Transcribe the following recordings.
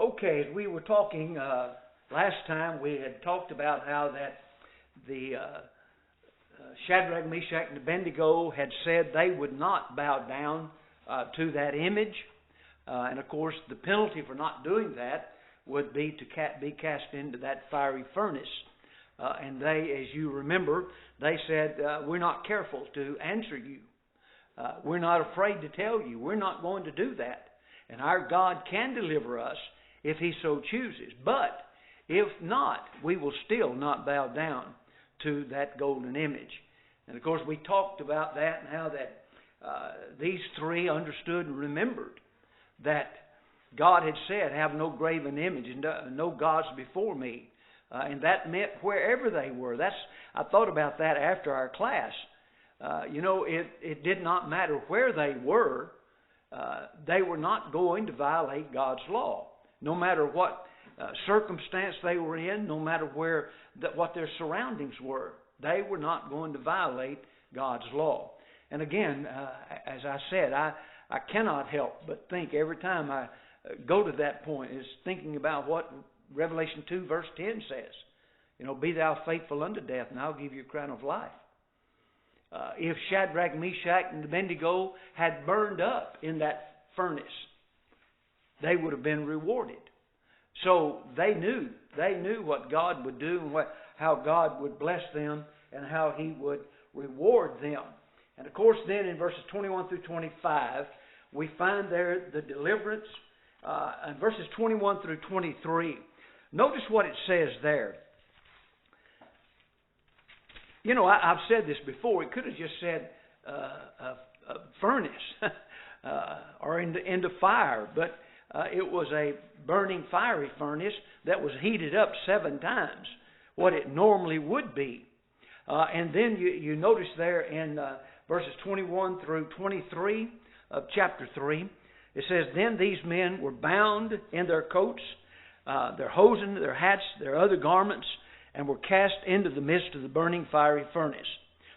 Okay, as we were talking last time, we had talked about how that the Shadrach, Meshach, and Abednego had said they would not bow down to that image. And of course, the penalty for not doing that would be to be cast into that fiery furnace. And they, as you remember, they said, we're not careful to answer you. We're not afraid to tell you. We're not going to do that. And our God can deliver us if He so chooses. But if not, we will still not bow down to that golden image. And of course, we talked about that and how that these three understood and remembered that God had said, have no graven image and no gods before me. And that meant wherever they were. I thought about that after our class. It did not matter where they were not going to violate God's law. No matter what circumstance they were in, no matter what their surroundings were, they were not going to violate God's law. And again, as I said, I cannot help but think every time I go to that point is thinking about what Revelation 2 verse 10 says. Be thou faithful unto death, and I'll give you a crown of life. If Shadrach, Meshach, and Abednego had burned up in that furnace, they would have been rewarded. So they knew what God would do and how God would bless them and how He would reward them. And of course, then in verses 21 through 25, we find there the deliverance. In verses 21 through 23, notice what it says there. I've said this before. It could have just said a furnace or into fire, but it was a burning fiery furnace that was heated up 7 times what it normally would be. And then you notice there in verses 21 through 23 of chapter 3, it says, Then these men were bound in their coats, their hosen, their hats, their other garments, and were cast into the midst of the burning fiery furnace.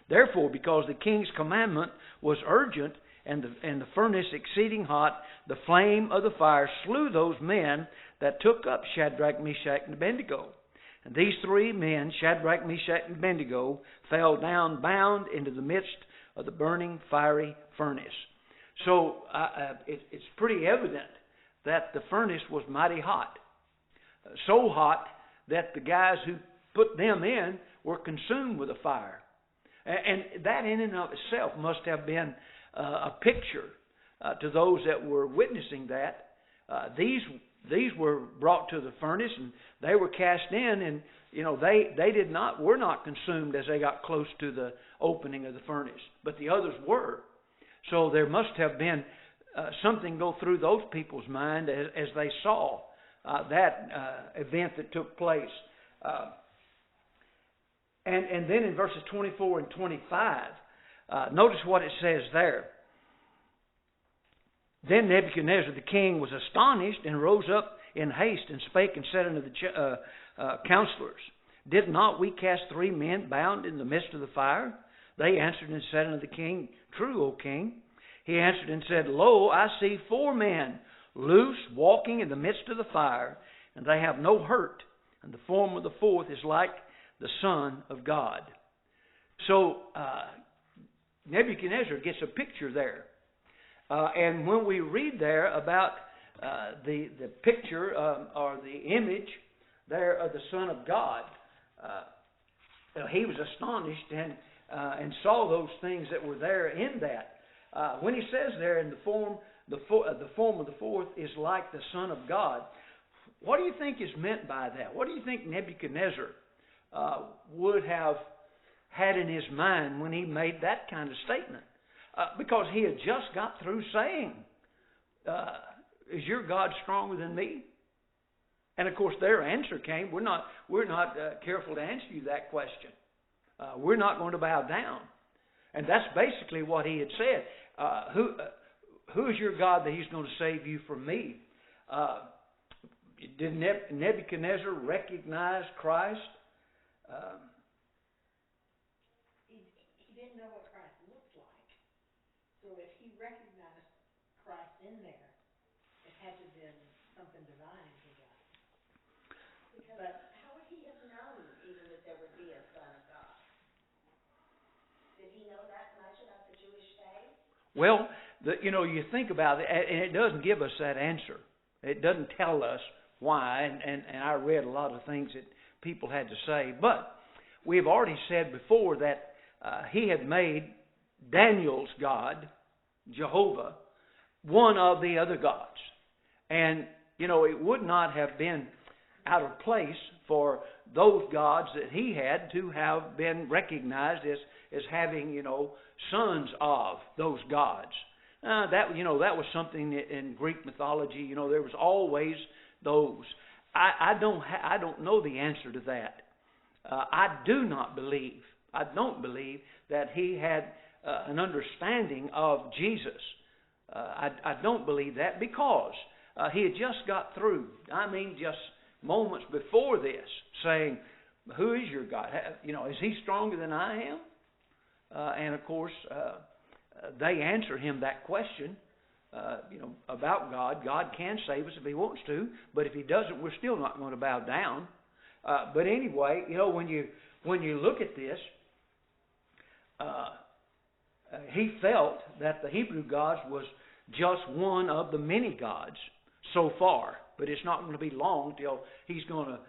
Therefore, because the king's commandment was urgent, and the furnace exceeding hot, the flame of the fire slew those men that took up Shadrach, Meshach, and Abednego. And these 3 men, Shadrach, Meshach, and Abednego, fell down bound into the midst of the burning fiery furnace. So it's pretty evident that the furnace was mighty hot. So hot that the guys who put them in were consumed with the fire. And that in and of itself must have been a picture to those that were witnessing that. These were brought to the furnace and they were cast in, and were not consumed as they got close to the opening of the furnace, but the others were. So there must have been something go through those people's mind as they saw that event that took place. And then in verses 24 and 25, notice what it says there. Then Nebuchadnezzar the king was astonished and rose up in haste and spake and said unto the counselors, Did not we cast 3 men bound in the midst of the fire? They answered and said unto the king, True, O king. He answered and said, Lo, I see 4 men loose, walking in the midst of the fire, and they have no hurt, and the form of the 4th is like the Son of God. So Nebuchadnezzar gets a picture there. And when we read there about the picture or the image there of the Son of God, he was astonished and saw those things that were there in that. When he says there in the form of the 4th is like the Son of God, what do you think is meant by that? What do you think Nebuchadnezzar would have had in his mind when he made that kind of statement? Because he had just got through saying, is your God stronger than me? And of course their answer came, we're not careful to answer you that question. We're not going to bow down. And that's basically what he had said. Who is your God that He's going to save you from me? Did Nebuchadnezzar recognize Christ? He didn't know what Christ looked like. So if he recognized Christ in there, it had to have been something divine he got. Because how would he have known even that there would be a Son of God? Did he know that much about the Jewish faith? Well, you think about it, and it doesn't give us that answer. It doesn't tell us why, and I read a lot of things that people had to say. But we've already said before that he had made Daniel's God, Jehovah, one of the other gods. And, it would not have been out of place for those gods that he had to have been recognized as having, sons of those gods. That was something in Greek mythology. There was always those. I don't know the answer to that. I don't believe that he had an understanding of Jesus. I don't believe that because he had just got through. Just moments before this, saying, "Who is your God? Is he stronger than I am?" And of course, they answer him that question. About God. God can save us if he wants to, but if he doesn't, we're still not going to bow down. But anyway, when you look at this, he felt that the Hebrew gods was just one of the many gods so far, but it's not going to be long till he's going to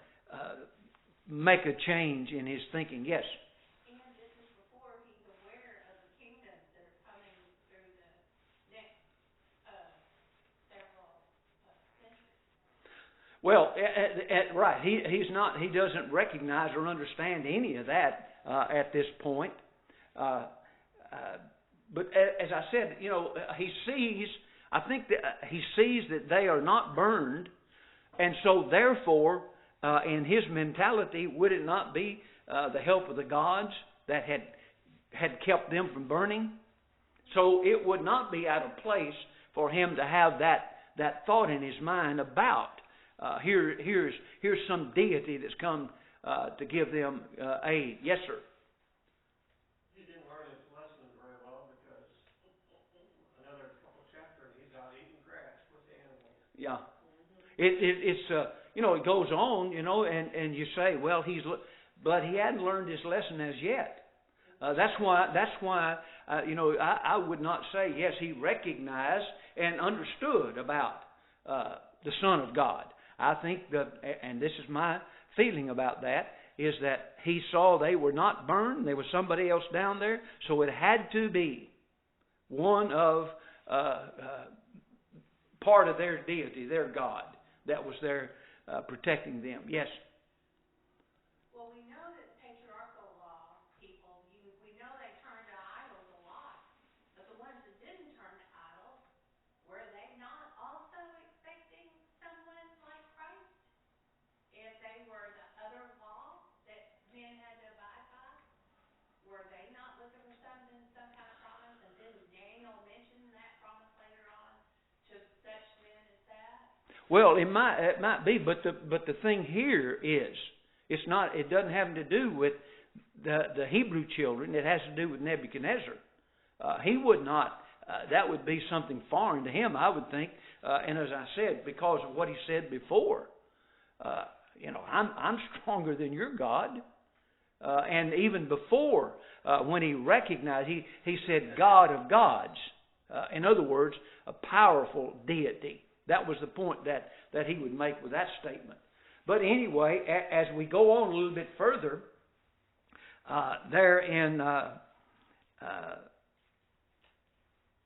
make a change in his thinking. Yes. Well, right. He's not. He doesn't recognize or understand any of that at this point. But as I said, he sees. I think that he sees that they are not burned, and so therefore, in his mentality, would it not be the help of the gods that had kept them from burning? So it would not be out of place for him to have that thought in his mind about. Here's some deity that's come to give them aid. Yes, sir. He didn't learn his lesson very well because another couple chapters he's out eating grass with the animals. Yeah, it goes on, and you say, well, but he hadn't learned his lesson as yet. That's why I would not say yes. He recognized and understood about the Son of God. I think that, and this is my feeling about that, is that he saw they were not burned. There was somebody else down there. So it had to be one of part of their deity, their God, that was there protecting them. Yes? Well, we know that patriarchal law people, we know they turned to idols a lot. But the ones that didn't turn to idols, were they not also expecting someone like Christ? If they were the other law that men had to abide by, were they not looking for some kind of promise? And didn't Daniel mention that promise later on to such men as that? Well, it might be, but the thing here is, it doesn't have to do with the Hebrew children. It has to do with Nebuchadnezzar. He would not. That would be something foreign to him, I would think. And as I said, because of what he said before, I'm stronger than your God. And even before, when he recognized, he said, God of gods. In other words, a powerful deity. That was the point that he would make with that statement. But anyway, as we go on a little bit further, there in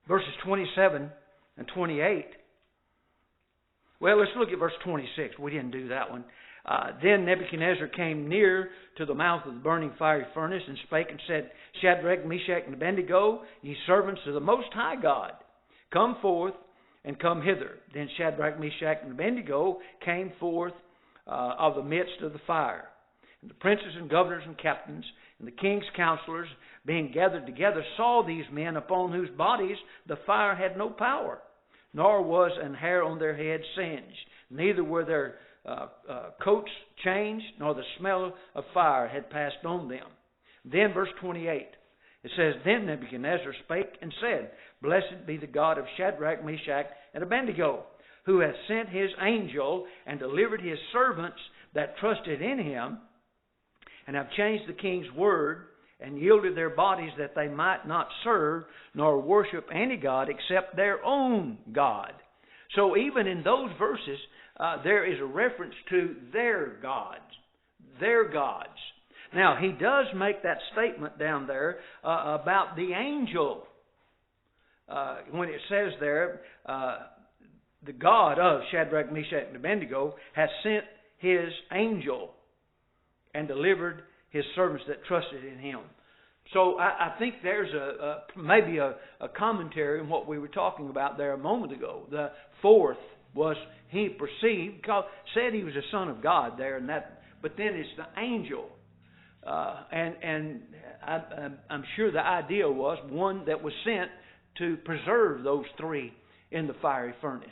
verses 27 and 28, well, let's look at verse 26. We didn't do that one. Then Nebuchadnezzar came near to the mouth of the burning fiery furnace and spake and said, Shadrach, Meshach, and Abednego, ye servants of the Most High God, come forth and come hither. Then Shadrach, Meshach, and Abednego came forth of the midst of the fire. And the princes and governors and captains and the king's counselors, being gathered together, saw these men upon whose bodies the fire had no power, nor was an hair on their heads singed, neither were their coats changed, nor the smell of fire had passed on them. Then verse 28, it says, Then Nebuchadnezzar spake and said, Blessed be the God of Shadrach, Meshach, and Abednego, who hath sent his angel and delivered his servants that trusted in him, and have changed the king's word, and yielded their bodies that they might not serve nor worship any god except their own God. So even in those verses, there is a reference to their gods. Their gods. Now, he does make that statement down there about the angel. When it says there, the God of Shadrach, Meshach, and Abednego has sent his angel and delivered his servants that trusted in him. So I think there's maybe a commentary on what we were talking about there a moment ago. The fourth was he perceived, said he was a son of God there, and that. But then it's the angel, and I'm sure the idea was one that was sent to preserve those three in the fiery furnace,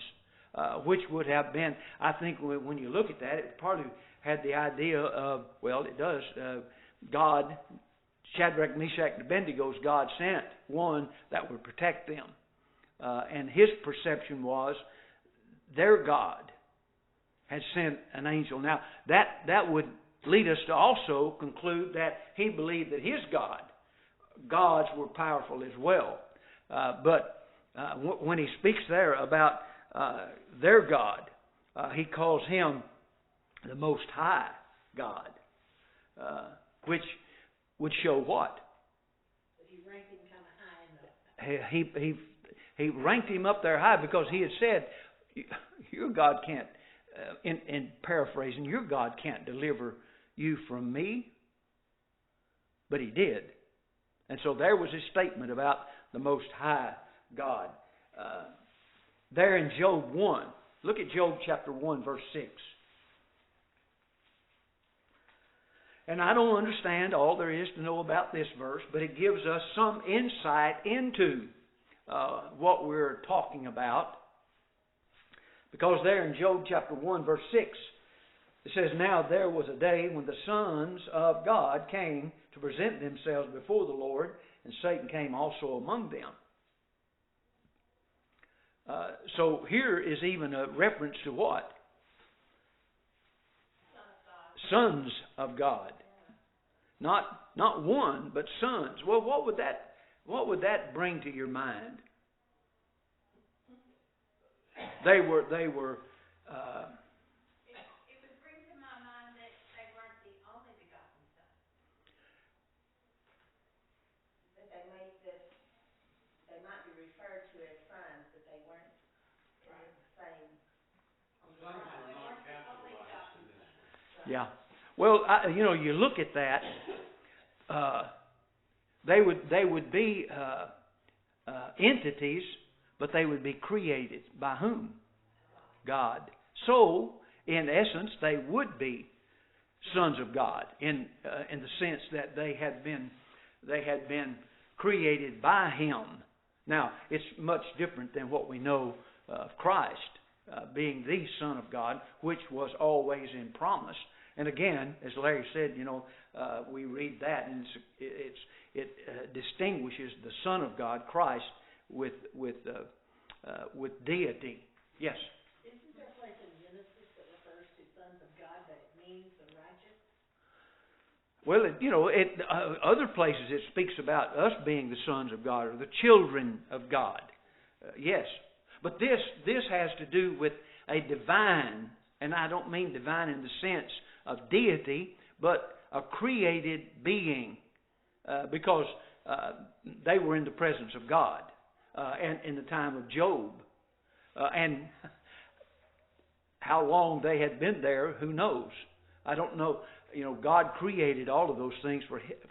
which would have been, I think, when you look at that, it probably had the idea of, well, it does, God, Shadrach, Meshach, and Abednego's God sent one that would protect them. And his perception was their God had sent an angel. Now, that would lead us to also conclude that he believed that his gods were powerful as well. But when he speaks there about their God, he calls him the Most High God, which would show what? But he ranked him kind of high enough. He ranked him up there high because he had said, your God can't, in paraphrasing, your God can't deliver you from me. But he did. And so there was his statement about the Most High God. There in Job 1, look at Job chapter 1, verse 6. And I don't understand all there is to know about this verse, but it gives us some insight into what we're talking about. Because there in Job chapter 1, verse 6, it says, Now there was a day when the sons of God came to present themselves before the Lord, and Satan came also among them. So here is even a reference to what? Sons of God. Not one, but sons. Well, what would that bring to your mind? They were. It would bring to my mind that they weren't the only begotten Son. That they might be referred to as sons, but they weren't the same. Sons are not capitalized in this. Yeah. Well, you look at that. They would be entities, but they would be created by whom? God. So, in essence, they would be sons of God in the sense that they had been created by Him. Now, it's much different than what we know of Christ being the Son of God, which was always in promise. And again, as Larry said, we read that, and it distinguishes the Son of God, Christ, with deity. Yes. Isn't there a place in Genesis that refers to sons of God that it means the righteous? Well, other places it speaks about us being the sons of God or the children of God. Yes, but this has to do with a divine, and I don't mean divine in the sense of deity, but a created being, because they were in the presence of God, and in the time of Job, and how long they had been there, who knows? I don't know. God created all of those things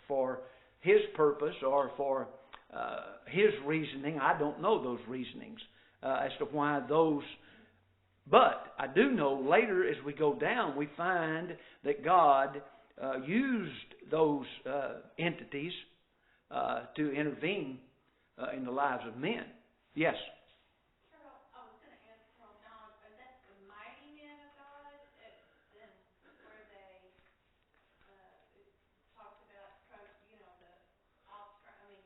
for His purpose or for His reasoning. I don't know those reasonings as to why those. But I do know later as we go down, we find that God used those entities to intervene in the lives of men. Yes? Carol, I was going to ask Carol now, are that the mighty men of God? Then where they talked about, the offspring,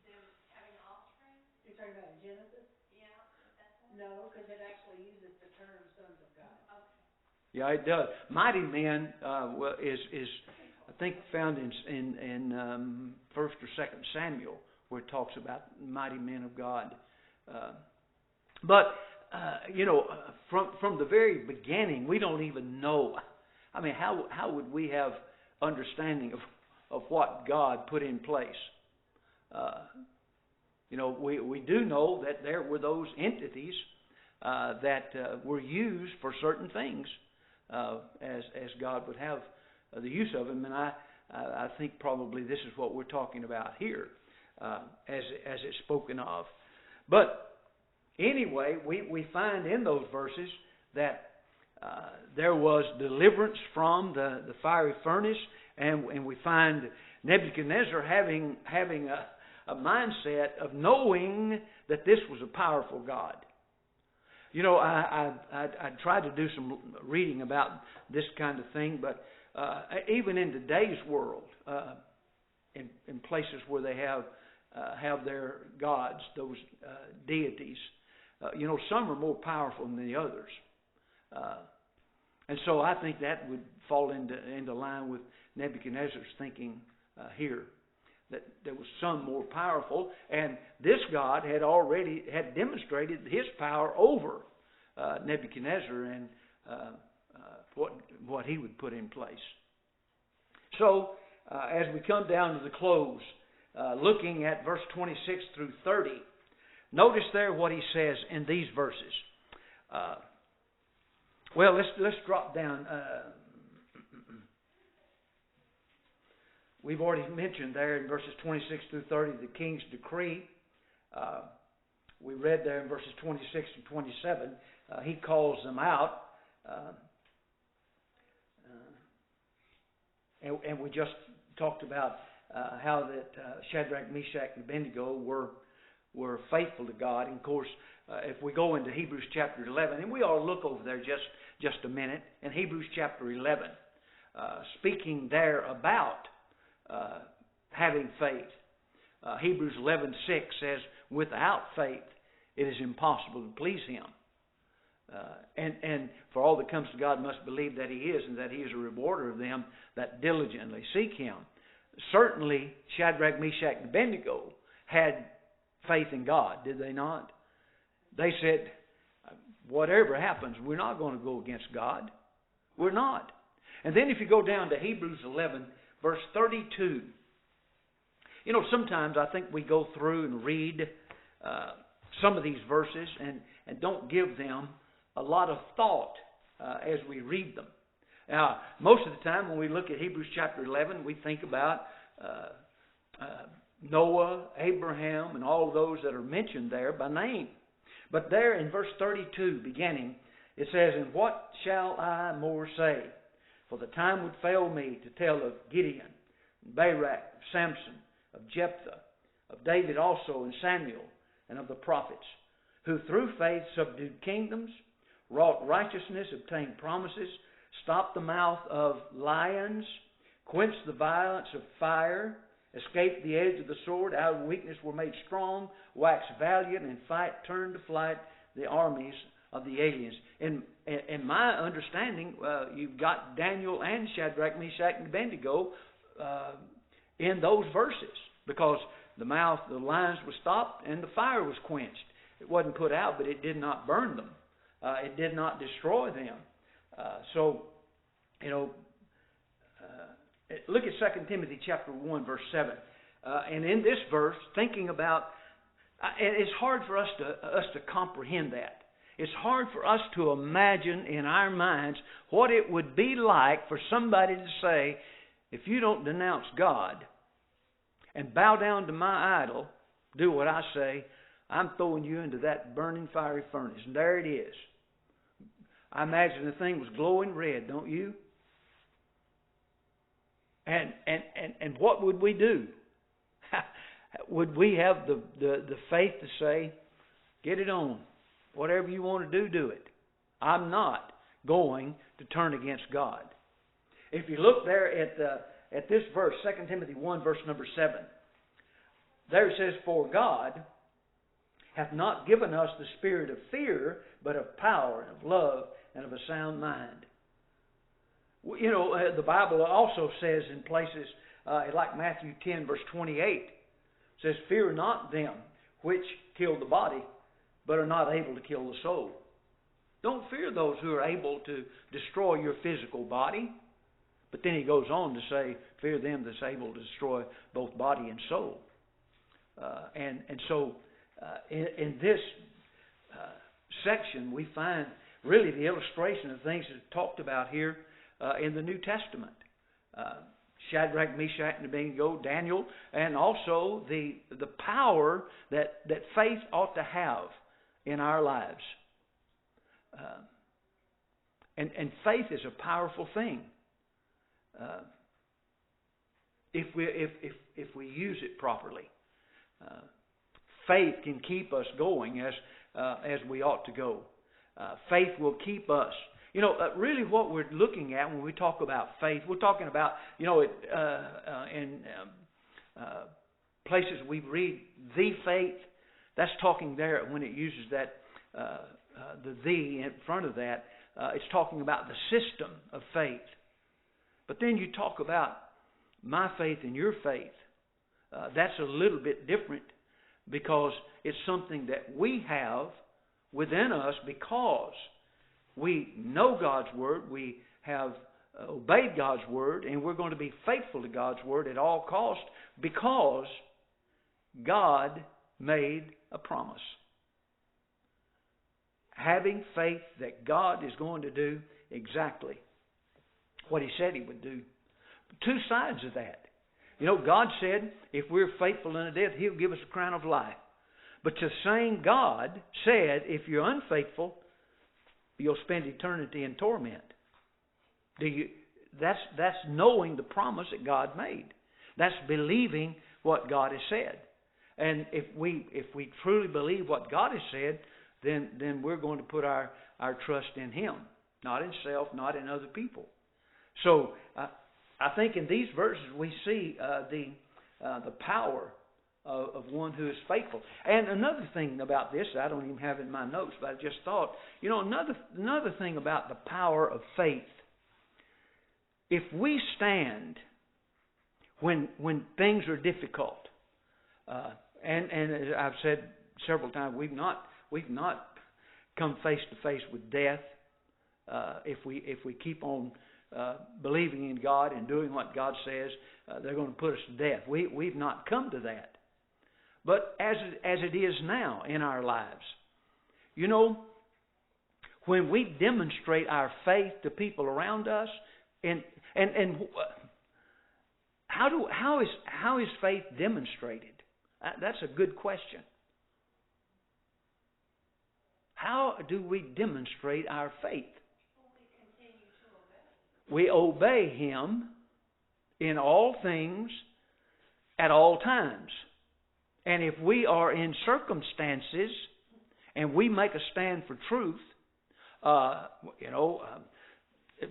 them having offspring? You're talking about in Genesis? Yeah, is that one? No, because it actually uses the term sons of God. Okay. Yeah, it does. Mighty men is I think found in First or Second Samuel, where it talks about mighty men of God. But from the very beginning, we don't even know. I mean, how would we have understanding of what God put in place? We do know that there were those entities that were used for certain things, as God would have the use of them, and I think probably this is what we're talking about here, as it's spoken of. But anyway, we find in those verses that there was deliverance from the fiery furnace, and we find Nebuchadnezzar having a mindset of knowing that this was a powerful God. I tried to do some reading about this kind of thing, but even in today's world, in places where they have their gods, those deities, some are more powerful than the others, and so I think that would fall into line with Nebuchadnezzar's thinking here, that there was some more powerful, and this God had demonstrated his power over Nebuchadnezzar and what he would put in place. So, as we come down to the close, looking at verse 26 through 30, notice there what he says in these verses. Let's drop down. We've already mentioned there in verses 26 through 30 the king's decree. We read there in verses 26 and 27, he calls them out. And we just talked about how that Shadrach, Meshach, and Abednego were faithful to God. And of course, if we go into Hebrews chapter 11, and we ought to look over there just a minute, in Hebrews chapter 11, speaking there about having faith. Hebrews 11:6 says, without faith it is impossible to please him. And for all that comes to God must believe that he is, and that he is a rewarder of them that diligently seek him. Certainly, Shadrach, Meshach, and Abednego had faith in God, did they not? They said, whatever happens, we're not going to go against God. We're not. And then if you go down to Hebrews 11, verse 32, sometimes I think we go through and read some of these verses and don't give them a lot of thought as we read them. Now, most of the time when we look at Hebrews chapter 11, we think about Noah, Abraham, and all those that are mentioned there by name. But there in verse 32 beginning, it says, and what shall I more say? For the time would fail me to tell of Gideon, Barak, of Samson, of Jephthah, of David also, and Samuel, and of the prophets, who through faith subdued kingdoms, wrought righteousness, obtained promises, stopped the mouth of lions, quenched the violence of fire, escaped the edge of the sword, out of weakness were made strong, waxed valiant, in fight turned to flight the armies of the aliens. In my understanding, you've got Daniel and Shadrach, Meshach, and Abednego in those verses, because the mouth of the lions was stopped and the fire was quenched. It wasn't put out, but it did not burn them. It did not destroy them. Look at 2 Timothy chapter 1, verse 7. And in this verse, thinking about, it's hard for us to comprehend that. It's hard for us to imagine in our minds what it would be like for somebody to say, if you don't denounce God and bow down to my idol, do what I say, I'm throwing you into that burning fiery furnace. And there it is. I imagine the thing was glowing red, don't you? And what would we do? Would we have the faith to say, get it on. Whatever you want to do, do it. I'm not going to turn against God. If you look there at this verse, 2 Timothy 1, verse number 7, there it says, for God hath not given us the spirit of fear, but of power, and of love, and of a sound mind. You know, the Bible also says in places like Matthew 10, verse 28, says, "Fear not them which kill the body, but are not able to kill the soul." Don't fear those who are able to destroy your physical body. But then he goes on to say, fear them that's able to destroy both body and soul. So in this section, we find really the illustration of things that are talked about here in the New Testament. Shadrach, Meshach, and Abednego, Daniel, and also the power that faith ought to have in our lives. And faith is a powerful thing if we use it properly. Faith can keep us going as we ought to go. Faith will keep us. You know, really what we're looking at when we talk about faith, we're talking about, you know, in places we read the faith, that's talking there when it uses that, the in front of that, it's talking about the system of faith. But then you talk about my faith and your faith. That's a little bit different because it's something that we have within us because we know God's Word, we have obeyed God's Word, and we're going to be faithful to God's Word at all costs because God made a promise. Having faith that God is going to do exactly what He said He would do. Two sides of that. You know, God said if we're faithful unto death, He'll give us a crown of life. But the same God said if you're unfaithful, you'll spend eternity in torment. That's knowing the promise that God made. That's believing what God has said. And if we truly believe what God has said, then we're going to put our trust in Him, not in self, not in other people. So I think in these verses we see the power of one who is faithful. And another thing about this, I don't even have it in my notes, but I just thought, you know, another thing about the power of faith. If we stand when things are difficult, and as I've said several times, we've not come face to face with death. If we keep on believing in God and doing what God says, they're going to put us to death. We've not come to that. But as it is now in our lives, you know, when we demonstrate our faith to people around us, and how is faith demonstrated? That's a good question. How do we demonstrate our faith? We obey Him in all things at all times. And if we are in circumstances and we make a stand for truth,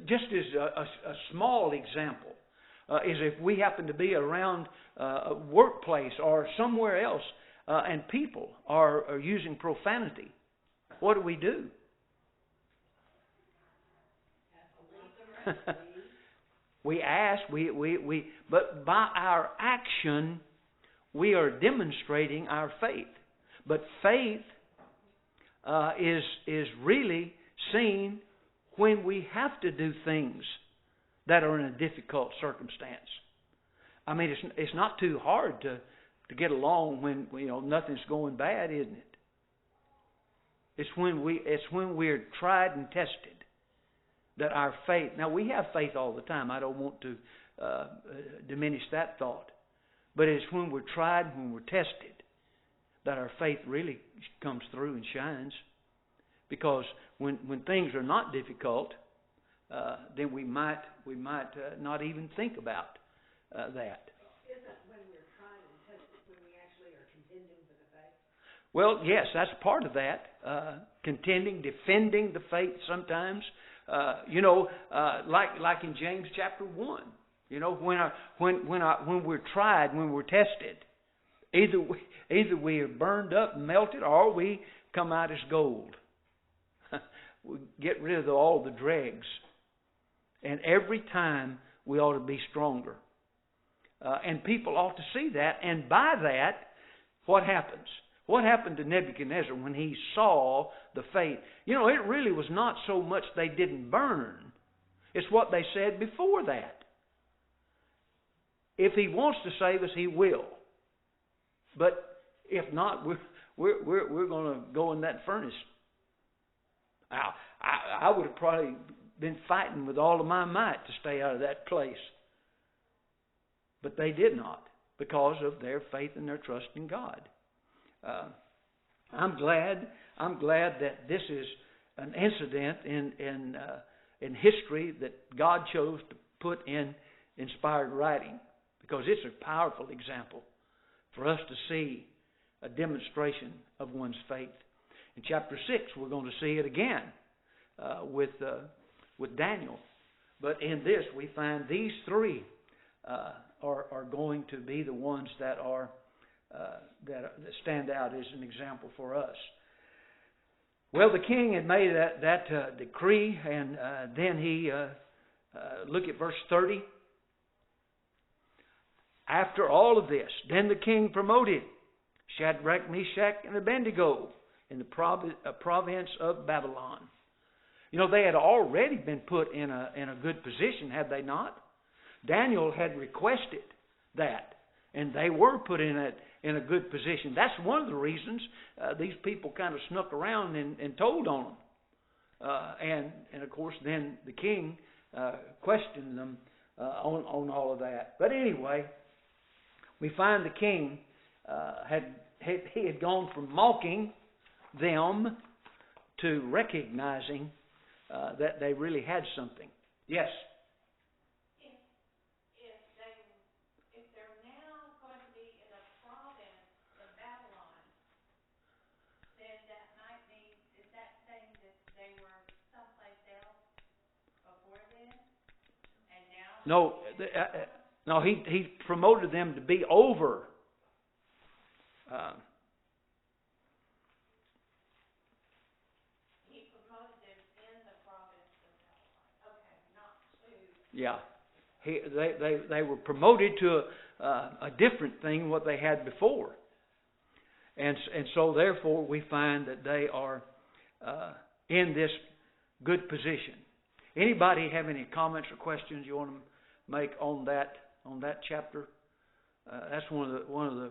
just as a small example is if we happen to be around a workplace or somewhere else and people are using profanity, what do? We ask, but by our action, we are demonstrating our faith. But faith is really seen when we have to do things that are in a difficult circumstance. I mean, it's not too hard to get along when nothing's going bad, isn't it? It's when we're tried and tested that our faith. Now we have faith all the time. I don't want to diminish that thought, but it's when we're tried, when we're tested, that our faith really comes through and shines. Because when things are not difficult, then we might not even think about that. Isn't when we're trying and tested when we actually are contending for the faith? Well, yes, that's part of that. Contending, defending the faith sometimes. Like in James chapter 1. You know, when we're tried, when we're tested, either we are burned up and melted, or we come out as gold. We get rid of all the dregs. And every time we ought to be stronger. And people ought to see that. And by that, what happens? What happened to Nebuchadnezzar when he saw the faith? You know, it really was not so much they didn't burn. It's what they said before that. If he wants to save us, he will. But if not, we're going to go in that furnace. I would have probably been fighting with all of my might to stay out of that place. But they did not, because of their faith and their trust in God. I'm glad that this is an incident in history that God chose to put in inspired writing, because it's a powerful example for us to see a demonstration of one's faith. In chapter 6, we're going to see it again with Daniel. But in this, we find these three are going to be the ones that stand out as an example for us. Well, the king had made that decree, and then he look at verse 30. After all of this, then the king promoted Shadrach, Meshach, and Abednego in the province of Babylon. You know, they had already been put in a good position, had they not? Daniel had requested that, and they were put in a good position. That's one of the reasons these people kind of snuck around and told on them. And of course, then the king questioned them on all of that. But anyway, we find the king he had gone from mocking them to recognizing that they really had something. Yes? If they're now going to be in the province of Babylon, then that might mean, is that saying that they were someplace else before then? And now? No, he promoted them to be over. He promoted them in the province of Babylon. Okay, not to. Yeah. They were promoted to a different thing what they had before. And so therefore we find that they are in this good position. Anybody have any comments or questions you want to make on that chapter? That's one of the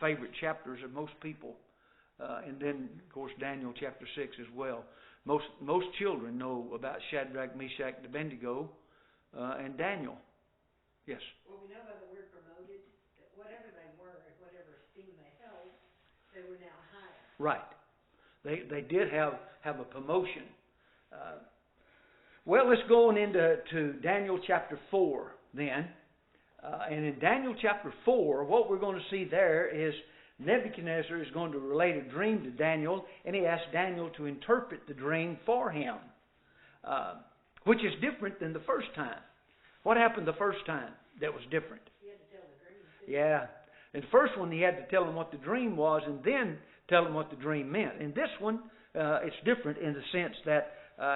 favorite chapters of most people. And then of course Daniel chapter 6 as well. Most children know about Shadrach, Meshach, and Abednego and Daniel. Yes. Well, we know by the word promoted that whatever they were and whatever esteem they held, they were now higher. Right. They did have a promotion. Well, let's go on into Daniel chapter 4 then. And in Daniel chapter 4, what we're going to see there is Nebuchadnezzar is going to relate a dream to Daniel, and he asks Daniel to interpret the dream for him, which is different than the first time. What happened the first time that was different? He had to tell the dream. Yeah. In the first one, he had to tell him what the dream was and then tell him what the dream meant. In this one, it's different in the sense that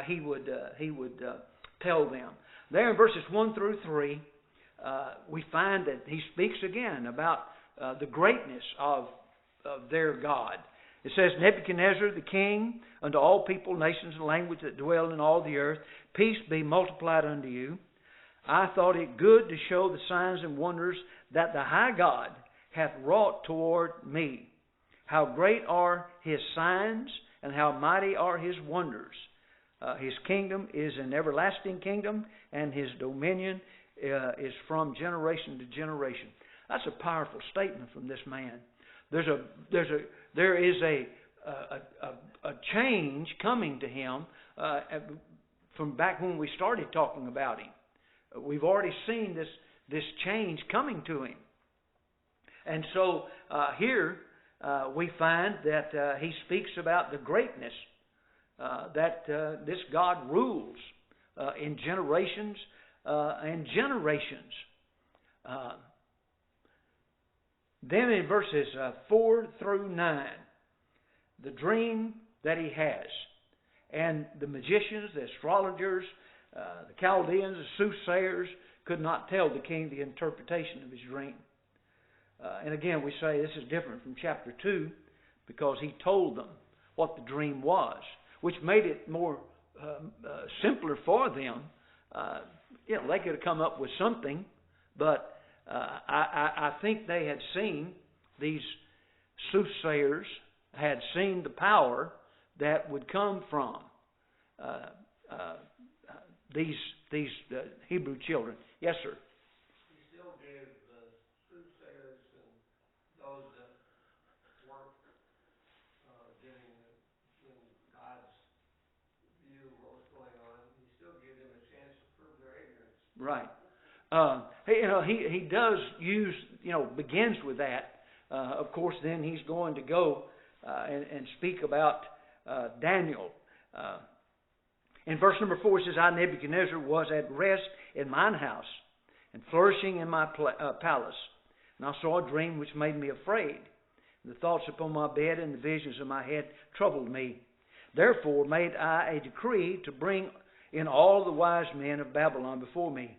he would tell them. There in verses 1 through 3, we find that he speaks again about the greatness of their God. It says, Nebuchadnezzar the king, unto all people, nations, and languages that dwell in all the earth, peace be multiplied unto you. I thought it good to show the signs and wonders that the high God hath wrought toward me. How great are his signs, and how mighty are his wonders. His kingdom is an everlasting kingdom, and his dominion is from generation to generation. That's a powerful statement from this man. There is a change coming to him from back when we started talking about him. We've already seen this change coming to him. And so here we find that he speaks about the greatness that this God rules in generations and generations. Then in verses 4 through 9, the dream that he has, and the magicians, the astrologers, The Chaldeans, the soothsayers, could not tell the king the interpretation of his dream. And again, we say this is different from chapter 2 because he told them what the dream was, which made it more simpler for them. They could have come up with something, but I think they had seen, these soothsayers had seen the power that would come from these Hebrew children. Yes, sir. He still gave the soothsayers and those that weren't getting in God's view what was going on. He still gave them a chance to prove their ignorance. Right. He does use, begins with that. Of course, then he's going to go and speak about Daniel. In verse number 4, it says, I, Nebuchadnezzar, was at rest in mine house and flourishing in my palace. And I saw a dream which made me afraid. The thoughts upon my bed and the visions of my head troubled me. Therefore made I a decree to bring in all the wise men of Babylon before me,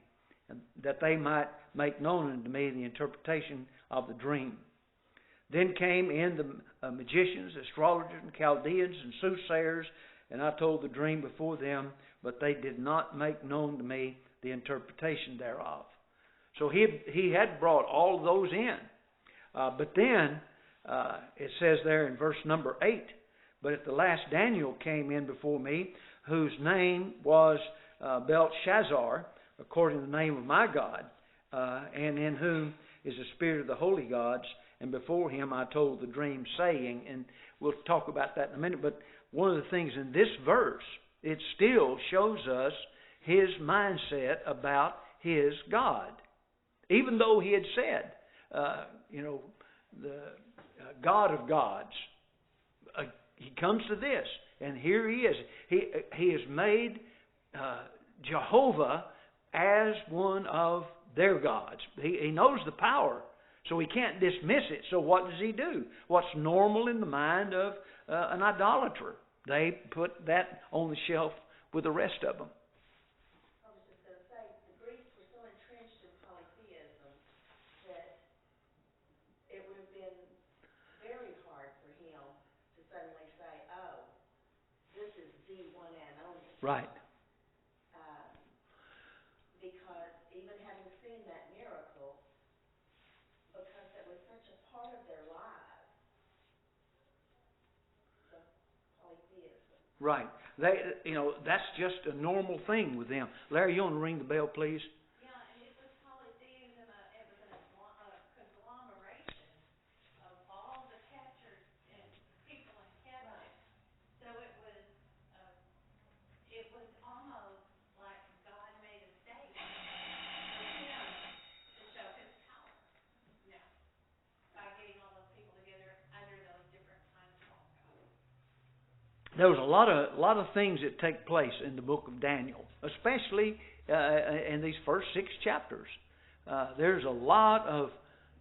that they might make known unto me the interpretation of the dream. Then came in the magicians, astrologers, and Chaldeans, and soothsayers, and I told the dream before them, but they did not make known to me the interpretation thereof. So he had brought all those in. But then, it says there in verse number 8, but at the last Daniel came in before me, whose name was Belshazzar, according to the name of my God, and in whom is the spirit of the holy gods. And before him I told the dream, saying, and we'll talk about that in a minute, but one of the things in this verse, it still shows us his mindset about his God. Even though he had said, the God of gods, he comes to this, and here he is. He has made Jehovah as one of their gods. He knows the power, so he can't dismiss it. So what does he do? What's normal in the mind of an idolater? They put that on the shelf with the rest of them. I was just going to say, the Greeks were so entrenched in polytheism that it would have been very hard for him to suddenly say, oh, this is the one and only. Right. Because even having seen that miracle, because it was such a part of their lives, the polytheism. Right. That's just a normal thing with them. Larry, you want to ring the bell, please? Yeah, and it was polytheism. It was a conglomeration of all the captured and people in captivity. So it was almost like God made a stage for him to show his power. Now, by getting all those people together under those different times called God. There was a lot of things that take place in the book of Daniel, especially in these first 6 chapters. There's a lot of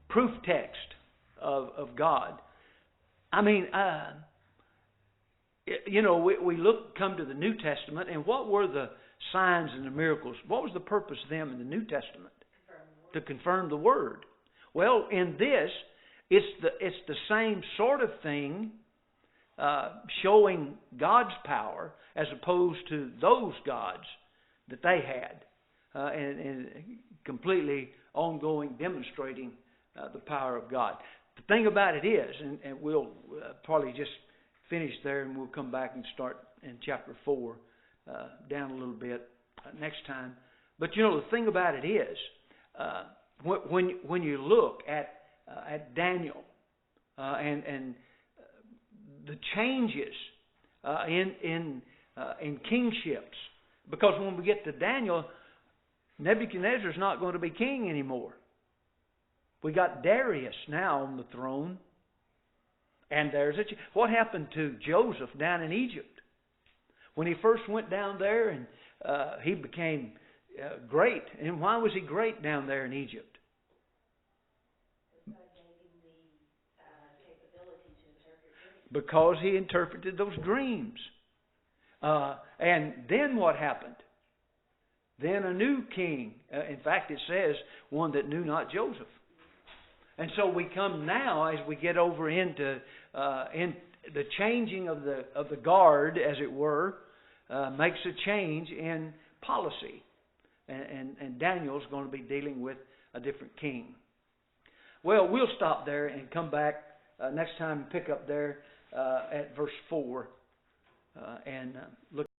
proof text of God. I mean, we come to the New Testament, and what were the signs and the miracles? What was the purpose of them in the New Testament? To confirm the Word. Well, in this, it's the same sort of thing, showing God's power as opposed to those gods that they had, and completely ongoing demonstrating the power of God. The thing about it is, and we'll probably just finish there, and we'll come back and start in chapter 4 down a little bit next time. But the thing about it is, when you look at Daniel and the changes in kingships, because when we get to Daniel, Nebuchadnezzar's not going to be king anymore. We got Darius now on the throne. And what happened to Joseph down in Egypt? When he first went down there and he became great. And why was he great down there in Egypt? Because he interpreted those dreams. And then what happened? then a new king. In fact, it says one that knew not Joseph. And so we come now, as we get over into in the changing of the guard, as it were, makes a change in policy. And Daniel's going to be dealing with a different king. Well, we'll stop there and come back next time and pick up there at verse 4 and look.